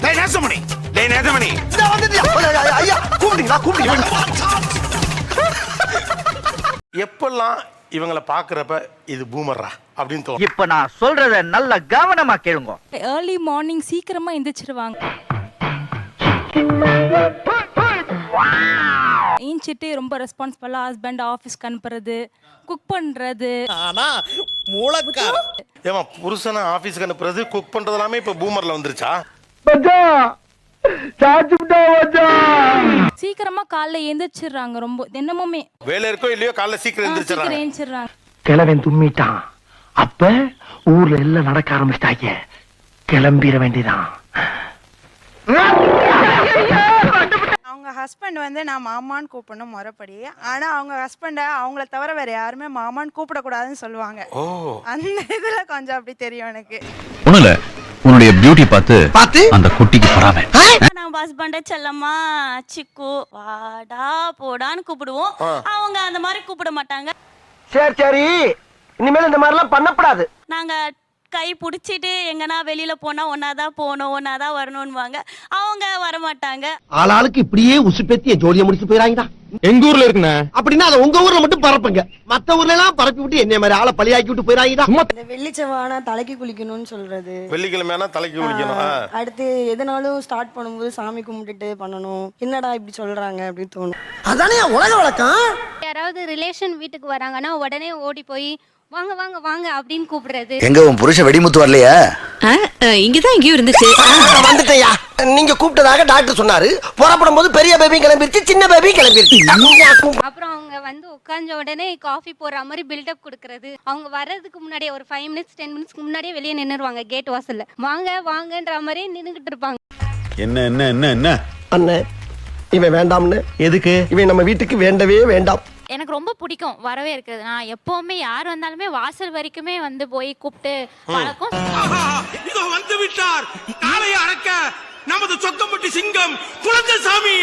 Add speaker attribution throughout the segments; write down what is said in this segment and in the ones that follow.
Speaker 1: டேய் நேசமணி
Speaker 2: இத வந்துட்டியா ஐயா கூப்பிடுங்க
Speaker 1: எப்பெல்லாம் இவங்கள பாக்குறப்ப இது பூமர்ரா அப்படின்னு தோணும்.
Speaker 3: இப்ப நான் சொல்றத நல்ல கவனமா கேளுங்க.
Speaker 4: ஏர்லி மார்னிங் சீக்கிரமா எந்திரிச்சிருவாங்க. ஏஞ்சிட்டு ரொம்ப ரெஸ்பான்சிபிளா ஹஸ்பண்ட் ஆஃபீஸ்க்கு அனுப்புறது, குக் பண்றது.
Speaker 2: ஆனா மூலக்கார
Speaker 1: ஏமா புருஷனை ஆபீஸ்க்கு அனுப்புறது, குக் பண்றது எல்லாமே இப்ப பூமர்ல வந்துருச்சா?
Speaker 4: சீக்கிரமா காலைல எந்திரிச்சிடுறாங்க. ரொம்ப தினமுமே
Speaker 1: வேலை இருக்கோ இல்லையோ காலைல சீக்கிரம்
Speaker 4: சீக்கிரம்
Speaker 1: எந்திரிச்சிடறாங்க.
Speaker 4: ஏஞ்சிடுறாங்க.
Speaker 3: கிழவன் தும்மிட்டான். அப்ப ஊர்ல எல்லாம் நடக்க ஆரம்பிச்சிட்டாங்க. கிளம்பிட வேண்டியதான்.
Speaker 5: அவங்க ஹஸ்பண்ட் வந்து நான் மாமான்னு கூப்பிடணும் முறைப்படி. ஆனா அவங்க ஹஸ்பண்ட அவங்கள தவிர வேற யாருமே மாமான்னு கூப்பிடக்கூடாதுன்னு சொல்லுவாங்க. அந்த இதுல கொஞ்சம் அப்படி தெரியும் எனக்கு.
Speaker 6: ஒண்ணுல உன்னுடைய பியூட்டி பார்த்து அந்த குட்டிக்கு பொறாமை.
Speaker 7: நம்ம ஹஸ்பண்ட செல்லம்மா சிக்கு வாடா போடான்னு கூப்பிடுவோம். அவங்க அந்த மாதிரி கூப்பிட மாட்டாங்க.
Speaker 2: சரி இனிமேல் இந்த மாதிரி எல்லாம் பண்ணக்கூடாது.
Speaker 7: நாங்க கை பிடிச்சிட்டு எங்கன்னா வெளியில போனா ஒன்னாதான் போகணும் ஒன்னாதான் வரணும்வாங்க. அவங்க வரமாட்டாங்க.
Speaker 2: ஆளாளுக்கு இப்படியே உசுப்பேத்திய ஜோடியை முடிச்சு போயிறாங்கடா.
Speaker 6: எங்க ஊர்ல இருக்குண்ணே.
Speaker 2: அப்படின்னா அதை உங்க ஊர்ல மட்டும் பரப்புங்க. மத்த ஊர்ல எல்லாம் பரப்பி விட்டு என்ன மாதிரி ஆளை பழியாக்கி விட்டு போயிறாங்கடா.
Speaker 5: இந்த வெள்ளிச்சவானா தலைக்கு குளிக்கணும்னு சொல்றது,
Speaker 1: வெள்ளிக்கிழமைனா தலைக்கு குளிக்கணும்.
Speaker 5: அடுத்து எதனாலும் ஸ்டார்ட் பண்ணும்போது சாமி கும்பிட்டுட்டு பண்ணணும். என்னடா இப்படி சொல்றாங்க அப்படின்னு தோணும்.
Speaker 2: அதானே உலக வழக்கம்.
Speaker 8: யாராவது ரிலேஷன் வீட்டுக்கு வராங்கன்னா உடனே ஓடி போய் வாங்க வாங்க வாங்க அப்படின்னு கூப்பிடுறது.
Speaker 9: எங்க உன் புருஷன் வெடிமுத்து வரலையா?
Speaker 7: இங்கதான் எங்கேயும் இருந்துச்சு.
Speaker 2: வந்துட்டயா? நீங்க கூப்பிட்டதாக டாக்டர் சொன்னாரு. புறப்படும் போது பெரிய பேபி கிளம்பிருச்சு, சின்ன பேபி கிளம்பிருச்சு.
Speaker 8: அப்புறம் அவங்க வந்து உட்கார்ந்த உடனே காஃபி போடுற மாதிரி பில்டப் கொடுக்கறது. அவங்க வர்றதுக்கு முன்னாடியே ஒரு 5 மினிட்ஸ் 10 மினிட்ஸ்க்கு முன்னாடியே வெளியே நின்னுருவாங்க கேட் வாசல்ல. வாங்க வாங்கன்ற மாதிரியே நின்னுகிட்டு இருப்பாங்க.
Speaker 6: என்ன என்ன என்ன என்ன
Speaker 2: அண்ணே இவன் வேண்டாம்னு. எதுக்கு? இவன் நம்ம வீட்டுக்கு வேண்டவே வேண்டாம்.
Speaker 8: எனக்கு ரொம்ப பிடிக்கும் வரவே இருக்கிறது. நான் எப்பவுமே யார் வந்தாலுமே வாசல் வரைக்குமே வந்து போய் கூப்பிட்டு பழக்கம்.
Speaker 1: இதோ வந்து விட்டார் காளைய அடக்க நமது சொத்தம்பட்டி சிங்கம் குழந்தைசாமி.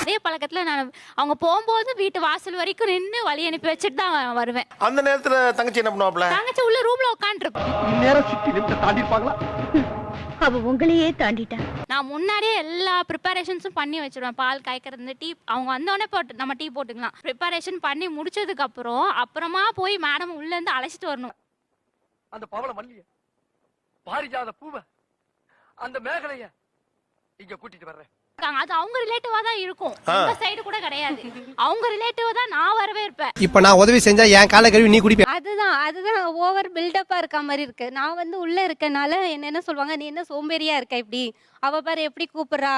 Speaker 8: அதே பழக்கத்துல நான் அவங்க போகும்போது வீட்டு வாசல் வரைக்கும் நின்று வழி அனுப்பி வச்சுட்டு தான் வருவேன்.
Speaker 1: அந்த நேரத்துல தங்கச்சி என்ன பண்ணுவாப்ல?
Speaker 8: தங்கச்சி உள்ள ரூம்ல உட்காந்துருப்போம்.
Speaker 2: நேரம் சுத்தி நிமிஷம் தாண்டி இருப்பாங்களா?
Speaker 8: அவ உங்களையே தாண்டிட்டேன். நான் முன்னாடியே எல்லா ப்ரிப்பரேஷன்ஸும் பண்ணி வச்சிருவேன். பால் காய்க்கிறது, டீ அவங்க வந்தோடனே போட்டு நம்ம டீ போட்டுக்கலாம். ப்ரிப்பரேஷன் பண்ணி முடிச்சதுக்கு அப்புறமா போய் மேடம் உள்ள இருந்து அழைச்சிட்டு வரணும்.
Speaker 2: அந்த பவள மல்லிய, பாரிஜாத பூவ, அந்த மேகலைய இங்க கூட்டிட்டு வர்றேன்.
Speaker 8: அது அவங்க ரிலேட்டிவா தான் இருக்கும். இந்த சைடு கூட கிடையாது. அவங்க ரிலேட்டிவா தான் நான் வரவே இருப்பேன்.
Speaker 2: இப்ப நான் உதவி செஞ்சா என் கால கழுவி நீ குடிப்ப.
Speaker 8: அதுதான் ஓவர் பில்டப்பா இருக்க மாதிரி இருக்கு. நான் வந்து உள்ள இருக்கனால என்ன சொல்லுவாங்க, நீ என்ன சோம்பேறியா இருக்க இப்படி, அவ பாரு எப்படி கூப்பிடுறா.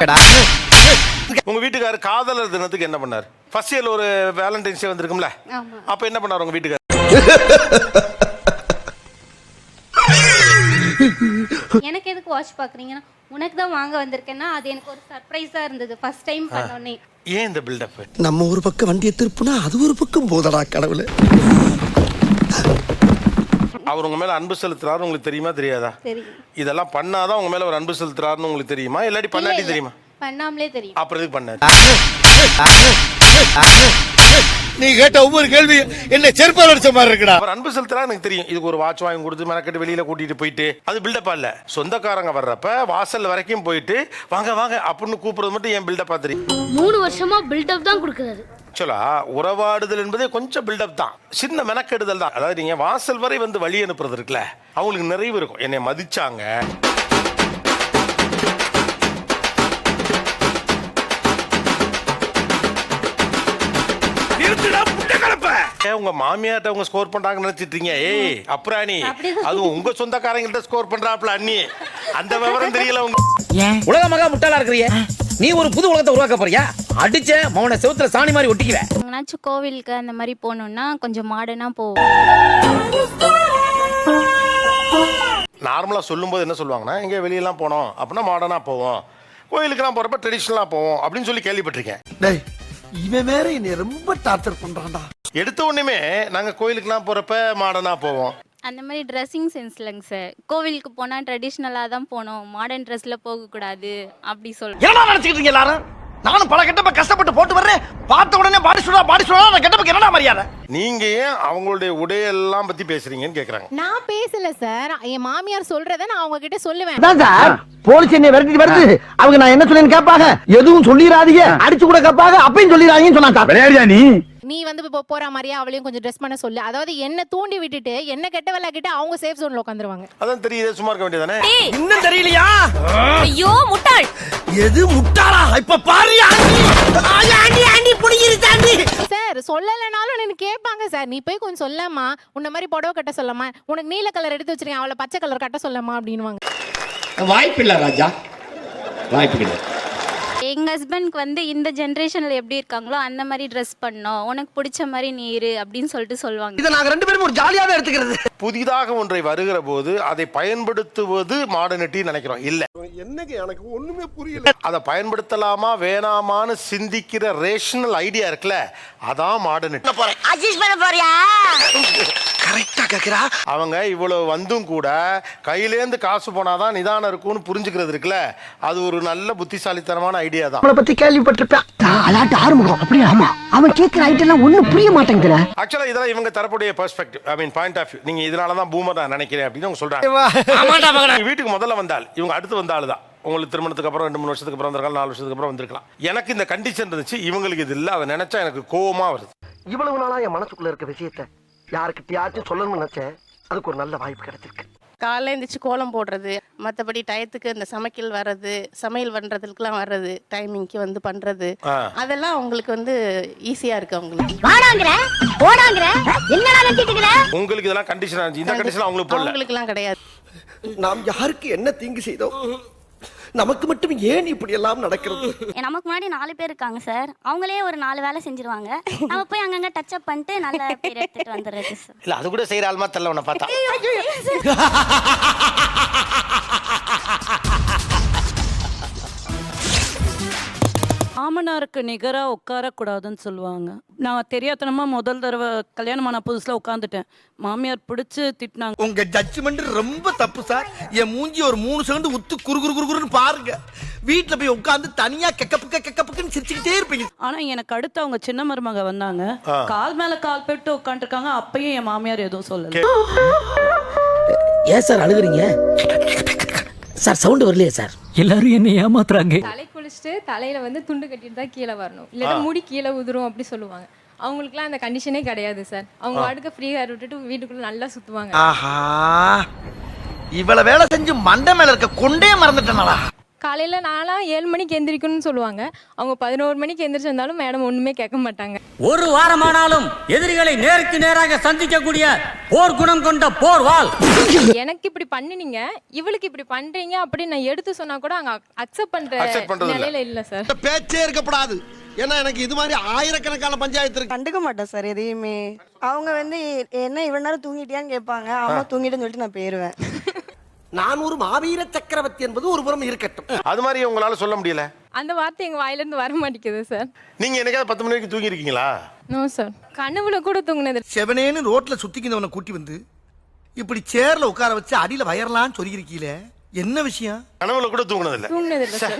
Speaker 1: உங்க வீட்டுக்காரர் காதலர் தினத்துக்கு என்ன பண்ணாரு? ஃபர்ஸ்ட் இயர்ல ஒரு வேலண்டைன்ஸ் டே வந்திருக்கும்ல, அப்ப என்ன பண்ணாரு உங்க வீட்டுக்காரர்?
Speaker 8: எனக்கு எதுக்கு வாட்ச் பாக்குறீங்கன்னா, உனக்கு தான் வாங்க வந்திருக்கேன்னா அது எனக்கு ஒரு சர்ப்ரைஸா இருந்தது ஃபர்ஸ்ட் டைம் பண்ணோனே.
Speaker 1: ஏன் இந்த பில்டப்?
Speaker 2: நம்ம ஒரு பக்கம் வண்டியை திருப்புனா அது ஒரு பக்கம் போதடா கடவுளே.
Speaker 1: அவர் உங்க மேல அன்பு செலுத்துறாரு உங்களுக்கு தெரியுமா தெரியாதா?
Speaker 8: தெரியும்.
Speaker 1: இதெல்லாம் பண்ணாதான் உங்க மேல ஒரு அன்பு செலுத்துறாருன்னு உங்களுக்கு தெரியுமா, இல்லாட்டி பண்ணாட்டி தெரியுமா?
Speaker 8: பண்ணாமலே தெரியும்.
Speaker 1: அப்புறம் எதுக்கு பண்ணாரு?
Speaker 2: நீ கேட்ட ஒவ்வொரு கேள்வி என்ன செருப்பால் அடிச்ச மாதிரி இருக்குடா.
Speaker 1: அவர் அன்பு செலுத்துறா எனக்கு தெரியும். இதுக்கு ஒரு வாட்ச் வாங்கி கொடுத்து மெனக்கெட்டு வெளியில கூட்டிட்டு போயிட்டு அது பில்டப்பா இல்ல. சொந்தக்காரங்க வர்றப்ப வாசல் வரைக்கும் போயிட்டு வாங்க வாங்க அப்படின்னு கூப்பிடுறது மட்டும் ஏன் பில்டப்பா தெரியும்?
Speaker 8: 3 வருஷமா பில்டப் தான் கொடுக்குறாரு.
Speaker 1: ஆக்சுவலா உறவாடுதல் என்பதே கொஞ்சம் பில்டப் தான், சின்ன மெனக்கெடுதல் தான். அதாவது நீங்க வாசல் வரை வந்து வழி அனுப்புறது இருக்குல்ல, அவங்களுக்கு நிறைவு இருக்கும். என்னை மதிச்சாங்க, உங்க மாமியார்ட்ட அவங்க ஸ்கோர் பண்றாங்கன்னு நினைச்சிட்டீங்க. ஏய் அப்புறாணி, அதுவும் உங்க சொந்தக்காரங்கள்ட்ட ஸ்கோர் பண்றாப்ல அண்ணி. அந்த விவரம் தெரியல உங்க.
Speaker 3: உலக மகா முட்டாளா இருக்கிறிய நீ ஒரு புது உலகத்தை உருவாக்க போறியா? அடிச்ச மௌன செவுத்துல சாணி மாதிரி ஒட்டிக்குவேன்.
Speaker 8: எங்கனாச்சும் கோவிலுக்கு அந்த மாதிரி போகணும்னா கொஞ்சம் மாடர்னா போவோம்.
Speaker 1: நார்மலா சொல்லும் போது என்ன சொல்லுவாங்கன்னா, எங்க வெளியெல்லாம் போனோம் அப்படின்னா மாடர்னா போவோம், கோயிலுக்குலாம் போறப்ப ட்ரெடிஷனலா போவோம் அப்படின்னு சொல்லி கேள்விப்பட்டிருக்கேன்.
Speaker 2: டேய் இவன் வேற என்னை ரொம்ப டார்ச்சர் பண்றான்டா.
Speaker 1: எடுத்த உடனே நாங்க கோயிலுக்குலாம் போறப்ப மாடர்னா போவோம்.
Speaker 8: அந்த மாதிரி ட்ரெஸ்ஸிங் சென்ஸ் இல்லைங்க சார். கோவிலுக்கு போனால் ட்ரெடிஷ்னலாக தான் போகணும், மாடர்ன் ட்ரெஸ்ல போகக்கூடாது அப்படி சொல்லுங்க.
Speaker 3: என்ன நினைச்சிட்டு இருக்கீங்க எல்லாரும்?
Speaker 2: நானும் பல கெட்டப்ப கஷ்டப்பட்டு போட்டு வர்றேன். பார்த்த உடனே பாடி சொல்றா நான் கெட்டப்புக்கு என்னடா மரியாதை?
Speaker 1: நீங்க ஏன் அவங்களுடைய உடையெல்லாம் பத்தி பேசுறீங்கன்னு கேக்குறாங்க.
Speaker 8: நான் பேசல சார், என் மாமியார் சொல்றத நான் அவங்க கிட்ட சொல்லுவேன்.
Speaker 2: அதான் சார் போலீஸ் என்ன விரட்டி வருது. அவங்க நான் என்ன சொல்லேன்னு கேட்பாங்க. எதுவும் சொல்லிடாதீங்க, அடிச்சு கூட கேட்பாங்க. அப்பயும் சொல்லிடாதீங்கன்னு சொன்னான் சார்.
Speaker 3: விளையாடியா
Speaker 8: நீ வந்து இப்போ போற மாதிரியா அவளையும் கொஞ்சம் ட்ரெஸ் பண்ண சொல்லு. அதாவது என்ன தூண்டி விட்டுட்டு என்ன கெட்ட வேலை கிட்ட அவங்க சேஃப் ஜோன்ல உட்காந்துருவாங்க.
Speaker 1: அதான் தெரியுது, சும்மா இருக்க வேண்டியதானே.
Speaker 2: இன்னும் தெரியலையா?
Speaker 7: ஐயோ முட்டாள்.
Speaker 2: எது முட்டாளா? இப்ப பாரு ஆண்டி புடிங்கிருச்சாண்டி.
Speaker 8: சார் சொல்லலைனாலும் எனக்கு கேட்பாங்க சார், நீ போய் கொஞ்சம் சொல்லம்மா, உன்ன மாதிரி புடவை கட்ட சொல்லம்மா, உனக்கு நீல கலர் எடுத்து வச்சிருக்கேன் அவளை பச்சை கலர் கட்ட சொல்லம்மா அப்படின்வாங்க.
Speaker 9: வாய்ப்பில்லை ராஜா, வாய்ப்பு கிடையாது.
Speaker 7: எங்க ஹஸ்பண்ட்க்கு வந்து இந்த ஜெனரேஷன்ல எப்படி இருக்காங்களோ அந்த மாதிரி ட்ரெஸ் பண்ணோம், உனக்கு பிடிச்ச மாதிரி நீ இரு அப்படின்னு சொல்லுவாங்க.
Speaker 2: இதை நாங்க ரெண்டு பேரும் ஒரு ஜாலியாவே எடுத்துக்கிறது.
Speaker 1: புதிதாக ஒன்றை வருகிற போது அதை பயன்படுத்துவது மாடர்னிட்டி நினைக்கிறோம். இல்ல
Speaker 2: என்னங்க எனக்கு ஒண்ணுமே புரியல.
Speaker 1: அதை பயன்படுத்தலாமா வேணாமான்னு சிந்திக்கிற ரேஷனல் ஐடியா இருக்குல்ல, அதான் மாடர்னிட்டி.
Speaker 7: அட்ஜஸ்ட் பண்ண போறியா?
Speaker 2: கரெக்டா கேக்குறா.
Speaker 1: அவங்க இவ்வளவு வந்தும் கூட கையிலேந்து காசு போனாதான் நிதானம் இருக்கும்னு புரிஞ்சுக்கிறது இருக்குல்ல, அது ஒரு நல்ல புத்திசாலித்தனமான ஐடியா தான்.
Speaker 2: அவளை பத்தி கேள்விப்பட்டிருப்பேன். அலாட்டு ஆறுமுகம் அப்படியே. ஆமா, அவன் கேட்கிற ஐட்டம் எல்லாம் ஒண்ணும் புரிய மாட்டேங்குதுல.
Speaker 1: ஆக்சுவலா இதெல்லாம் இவங்க தரப்புடைய perspective, I mean point of view. நீங்க இதனாலதான் பூமர் நான் நினைக்கிறேன் அப்படின்னு அவங்க சொல்றாங்க. நீங்க வீட்டுக்கு முதல்ல வந்தால் இவங்க அடுத்து வந்த ஆளு தான். உங்களுக்கு திருமணத்துக்கு அப்புறம் 2-3 வருஷத்துக்கு அப்புறம் வந்திருக்கலாம், 4 வருஷத்துக்கு அப்புறம் வந்திருக்கலாம். எனக்கு இந்த கண்டிஷன் இருந்துச்சு, இவங்களுக்கு இது இல்ல. அதை நினைச்சா எனக்கு கோவமா வருது.
Speaker 2: இவ்வளவு நாளா என் மனசுக்குள்ள இருக்க விஷயத்தை யாருக்கிட்டயாச்சும் சொல்லணும்னு நினைச்சேன். அதுக்கு ஒரு நல்ல வாய்ப்பு கிடைச்சிருக்கு.
Speaker 10: காலைல எழுந்திரிச்சு கோலம் போடுறது, மற்றபடி டயத்துக்கு இந்த சமையல் வர்றது, சமையல் பண்ணுறதுக்குலாம் வர்றது, டைமிங்க்கு வந்து பண்ணுறது, அதெல்லாம் அவங்களுக்கு வந்து ஈஸியாக இருக்கு. அவங்களுக்கு
Speaker 1: உங்களுக்கு இதெல்லாம் கண்டிஷன் இருந்துச்சு, இந்த கண்டிஷன் அவங்களுக்கு போடல.
Speaker 10: அவங்களுக்குலாம் கிடையாது.
Speaker 2: நாம் யாருக்கு என்ன தீங்கு செய்தோம்? நமக்கு மட்டும் ஏன் இப்படி எல்லாம் நடக்கிறது?
Speaker 7: நமக்கு முன்னாடி 4 பேர் இருக்காங்க சார், அவங்களே ஒரு 4 வேலை செஞ்சிருவாங்க. நம்ம போய் அங்கங்க டச் அப் பண்ணிட்டு நல்ல பேர் எடுத்துட்டு வந்துடுறது சார்.
Speaker 2: இல்ல அது கூட செய்யற ஆள்மா தெரியல உன்னை பார்த்தா.
Speaker 4: மாமனாருக்கு நிகரா உட்காரக்கூடாதுன்னு சொல்லுவாங்க. நான் தெரியாதனமா முதல் தடவை கல்யாணமான புதுசுல உட்காந்துட்டேன். மாமியார் பிடிச்சு திட்டினாங்க.
Speaker 2: உங்க ஜட்ஜ்மெண்ட் ரொம்ப தப்பு சார். என் மூஞ்சி ஒரு 3 செகண்ட் உத்து குறுகுறுன்னு பாருங்க. வீட்டுல போய் உட்கார்ந்து தனியா கெக்கப்புக்குன்னு சிரிச்சுக்கிட்டே இருப்பீங்க.
Speaker 4: ஆனா எனக்கு அடுத்து அவங்க சின்ன மருமக வந்தாங்க, கால் மேல கால் போட்டு உட்காந்துருக்காங்க. அப்பயும் என் மாமியார் எதுவும் சொல்லல.
Speaker 2: ஏன் சார் அழுகுறீங்க சார்? சவுண்ட் வரலையே சார்.
Speaker 3: எல்லாரும் என்ன ஏமாத்துறாங்க.
Speaker 8: தலை குளிச்சுட்டு தலையில வந்து துண்டு கட்டிட்டு தான் கீழே வரணும், இல்லாட்டா முடி கீழே உதிரும் அப்படி சொல்லுவாங்க. அவங்களுக்குலாம் அந்த கண்டிஷனே கிடையாது சார். அவங்க வாட்டுக்கு ஃப்ரீ ஹேர் விட்டுட்டு வீட்டுக்குள்ள நல்லா சுத்துவாங்க.
Speaker 2: ஆஹா, இவ்வளவு வேலை செஞ்சு மண்டை மேல இருக்க கொண்டே மறந்துட்டேனாடா.
Speaker 8: காலையில நான்லாம் 7 மணிக்கு எந்திரிக்கணும்னு சொல்லுவாங்க. அவங்க 11 மணிக்கு எந்திரிச்சிருந்தாலும் மேடம் ஒண்ணுமே கேட்க மாட்டாங்க.
Speaker 9: ஒரு வாரமானாலும் எதிரிகளை நேருக்கு நேராக சந்திக்கக்கூடிய போர் குணம் கொண்ட போர் வாள்.
Speaker 8: எனக்கு இப்படி பண்ணினீங்க, இவளுக்கு இப்படி பண்றீங்க அப்படின்னு நான் எடுத்து சொன்னா கூட அங்க அக்செப்ட் பண்ற நிலையில இல்ல சார்.
Speaker 2: பேச்சே இருக்கப்படாது. ஏன்னா எனக்கு இது மாதிரி ஆயிரக்கணக்கான பஞ்சாயத்து இருக்கு.
Speaker 5: கண்டுக்க மாட்டேன் சார் எதையுமே. அவங்க வந்து என்ன இவ்வளவு நேரம் தூங்கிட்டியான்னு கேட்பாங்க. ஆமா தூங்கிட்டேன்னு சொல்லிட்டு நான் போயிருவேன்.
Speaker 2: நான் ஒரு மாவீர சக்கரவர்த்தி என்பது ஒரு புறம் இருக்கட்டும்.
Speaker 1: அது மாதிரி உங்களால சொல்ல முடியல.
Speaker 8: அந்த வார்த்தை எங்க வாயில இருந்து வர மாட்டேங்குது சார்.
Speaker 1: நீங்க என்னைக்காவது 10 மணி வரைக்கும் தூங்கி இருக்கீங்களா?
Speaker 8: நோ சார், கனவுல கூட தூங்குனது.
Speaker 2: செவனேன்னு ரோட்ல சுத்திக்கிந்தவனை கூட்டி வந்து இப்படி சேர்ல உட்கார வச்சு அடியில வயர்லாம் சொல்லிருக்கீங்களே, என்ன விஷயம்?
Speaker 1: கனவுல கூட தூங்குனது
Speaker 8: இல்ல சார்.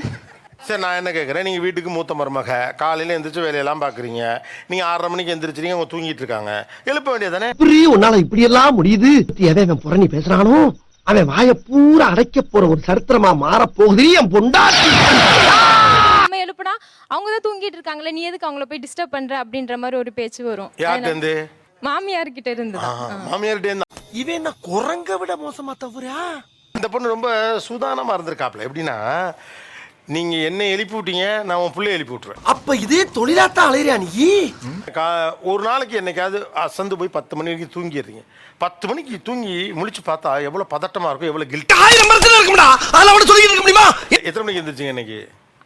Speaker 1: சரி, நான் என்ன கேட்குறேன், நீங்கள் வீட்டுக்கு மூத்த மருமக, காலையில் எந்திரிச்சு வேலையெல்லாம் பார்க்குறீங்க. நீங்கள் 6:30 மணிக்கு எந்திரிச்சிருங்க, அவங்க தூங்கிட்டு இருக்காங்க. எழுப்ப வேண்டியதானே?
Speaker 2: உன்னால இப்படி எல்லாம் முடியுது. எவன் புறணி பேசுறானோ அவன் வாய பூரா அடைக்க போற ஒரு சரித்திரமா மாற போகுது என் பொண்டாட்டி.
Speaker 8: எழுப்புனா அவங்க தான் தூங்கிட்டு இருக்காங்களே, நீ எதுக்கு அவங்கள போய் டிஸ்டர்ப் பண்ற அப்படின்ற மாதிரி ஒரு பேச்சு வரும்.
Speaker 1: யார்கிட்ட இருந்து?
Speaker 8: மாமியார் கிட்ட இருந்து.
Speaker 1: மாமியார்கிட்ட இருந்தா
Speaker 2: இவன் என்ன குரங்க விட மோசமா தவறா?
Speaker 1: இந்த பொண்ணு ரொம்ப சூதானமா இருந்திருக்காப்ல. எப்படின்னா, நீங்க என்ன எழுப்பி விட்டீங்க, நான் உன் பிள்ளைய எழுப்பி விட்டுருவேன்.
Speaker 2: அப்ப இதே தொழிலாத்தான் அலையிறியா நீ?
Speaker 1: ஒரு நாளைக்கு என்னைக்காவது அசந்து போய் 10 மணி வரைக்கும் தூங்கிடுறீங்க. 10 மணிக்கு தூங்கி முழிச்சு பார்த்தா எவ்வளவு பதட்டமா இருக்கும், எவ்வளவு கில்ட்.
Speaker 2: 1000 வருஷத்துல இருக்கும்டா. அதெல்லாம் அவன சொல்லிட்டு இருக்க முடியுமா?
Speaker 1: எத்தனை மணிக்கு எந்திரிச்சீங்க இன்னைக்கு?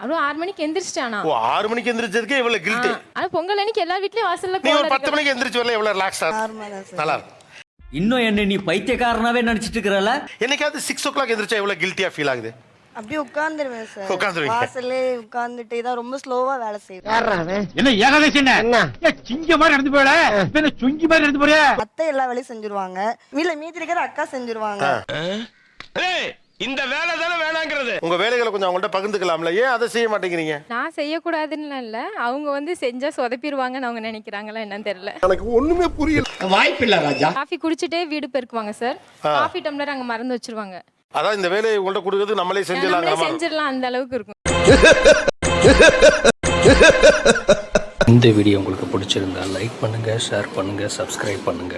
Speaker 8: அவ 6 மணிக்கு எந்திரிச்சானா?
Speaker 1: ஓ, 6 மணிக்கு எந்திரிச்சதுக்கு எவ்வளவு கில்ட்.
Speaker 8: ஆனா பொங்கல் அன்னைக்கு எல்லா வீட்லயும் வாசல்ல
Speaker 1: நீ ஒரு 10 மணிக்கு எந்திரிச்சு வரல எவ்வளவு ரிலாக்ஸா நல்லா இருக்கும்.
Speaker 9: இன்னும் என்ன நீ பைத்தியக்காரனாவே நினைச்சிட்டு இருக்கறல?
Speaker 1: என்னைக்காவது 6 o'clock எந்திரிச்சா எவ்வளவு கில்ட்டியா ஃபீல் ஆகுது?
Speaker 5: அப்படியே உட்கார்ந்துருவேன் சார்.
Speaker 1: உட்கார்ந்துருவீங்க.
Speaker 5: வாசல்லே உட்கார்ந்துட்டே தான் ரொம்ப ஸ்லோவா வேலை செய்வேன்.
Speaker 3: என்ன ஏகதேசம் என்ன சிங்க மாதிரி நடந்து போயல, என்ன சுங்கி மாதிரி நடந்து போறியா?
Speaker 5: அத்தை எல்லா வேலையும் செஞ்சுருவாங்க. வீட்ல மீதி இருக்கிற அக்கா செஞ்சுருவாங்க.
Speaker 1: இந்த வேலை தானே வேணாங்கிற பண்றது? உங்க வேலைகளை கொஞ்சம் அவங்கள்ட்ட பகிர்ந்துக்கலாம்ல, ஏன் அதை செய்ய மாட்டேங்கிறீங்க?
Speaker 8: நான் செய்யக்கூடாதுன்னு இல்லை, அவங்க வந்து செஞ்சா சொதப்பிடுவாங்கன்னு அவங்க நினைக்கிறாங்களா என்னன்னு தெரியல.
Speaker 2: எனக்கு ஒண்ணுமே புரியல.
Speaker 3: வாய்ப்பில்லை ராஜா.
Speaker 8: காஃபி குடிச்சிட்டே வீடு பெருக்குவாங்க சார். காஃபி டம்ளர் அங்க மறந்து வச்சிருவாங்க.
Speaker 1: அதான் இந்த வேலையை உங்கள்ட்ட கொடுக்குறது நம்மளே செஞ்சிடலாம்.
Speaker 8: செஞ்சிடலாம், அந்த அளவுக்கு இருக்கும்.
Speaker 9: இந்த வீடியோ உங்களுக்கு பிடிச்சிருந்தா லைக் பண்ணுங்க, ஷேர் பண்ணுங்க, சப்ஸ்கிரைப் பண்ணுங்க.